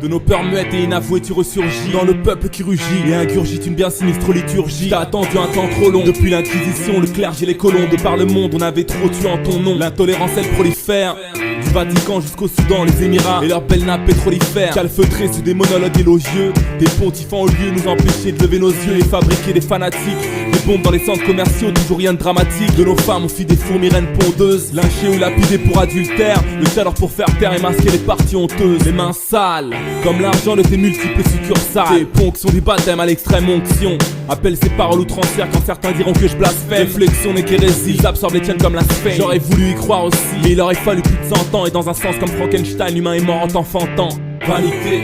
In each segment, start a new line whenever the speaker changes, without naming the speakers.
De nos peurs muettes et inavouées tu ressurgis dans le peuple qui rugit et ingurgite une bien sinistre liturgie. T'as attendu un temps trop long, depuis l'inquisition, le clergé, les colons. De par le monde on avait trop tué en ton nom. L'intolérance elle prolifère, du Vatican jusqu'au Soudan, les Émirats et leurs belles nappes pétrolifères. Calfeutrés sous des monologues élogieux, des pontifants au lieu nous empêcher de lever nos yeux et fabriquer des fanatiques. Des bombes dans les centres commerciaux, toujours rien de dramatique. De nos femmes on fit des fourmis reines pondeuses, lynchées ou lapidées pour adultère. Le chaleur pour faire taire et masquer les parties honteuses. Les mains sales, comme l'argent de tes multiples succursales. Tes ponctions du baptême à l'extrême onction. Appelle ces paroles ou transfert quand certains diront que je blasphème. Réflexion n'est qu'hérésie, ils absorbent les tiennes comme la sphère. J'aurais voulu y croire aussi, mais il aurait fallu plus de 100 ans. Et dans un sens comme Frankenstein, l'humain est mort en t'enfantant. Vanité,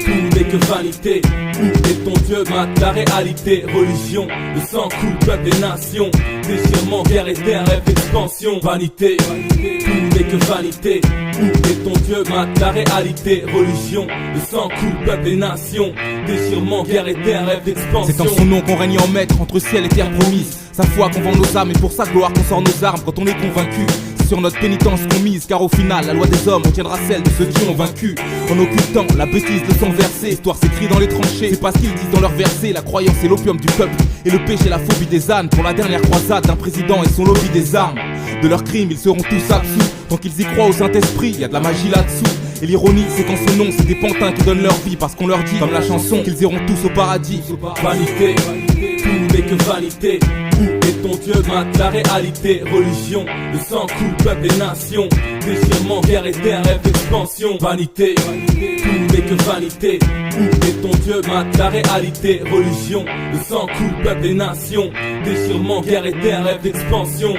tout n'est que vanité. Où est ton Dieu, mate la réalité? Religion, le sang coule, peuple et nation. Déchirement, guerre et terre, rêve d'expansion. Vanité, tout n'est que vanité. Où est ton Dieu, mate la réalité? Religion, le sang coule, peuple et nation. Déchirement, guerre et terre, rêve d'expansion.
C'est en son nom qu'on règne en maître entre ciel et terre promise. Sa foi qu'on vend nos âmes et pour sa gloire qu'on sort nos armes quand on est convaincu. Sur notre pénitence qu'on mise, car au final la loi des hommes retiendra celle de ceux qui ont vaincu. En occultant la bêtise de sang versé, l'histoire s'écrit dans les tranchées. C'est pas ce qu'ils disent dans leurs versets, la croyance est l'opium du peuple et le péché la phobie des ânes. Pour la dernière croisade d'un président et son lobby des armes. De leurs crimes ils seront tous absous, tant qu'ils y croient au Saint-Esprit, y a de la magie là-dessous. Et l'ironie c'est qu'en ce nom c'est des pantins qui donnent leur vie parce qu'on leur dit, comme la chanson, qu'ils iront tous au paradis.
Vanité, tout n'est que vanité. Où est ton Dieu, mate la réalité? Religion, le sang coule, peuple et nation. Déchirement, guerre et terre, rêve d'expansion. Vanité, tout n'est que vanité. Où est ton Dieu, mate la réalité? Religion, le sang coule, peuple et nation. Déchirement, guerre et terre, rêve d'expansion.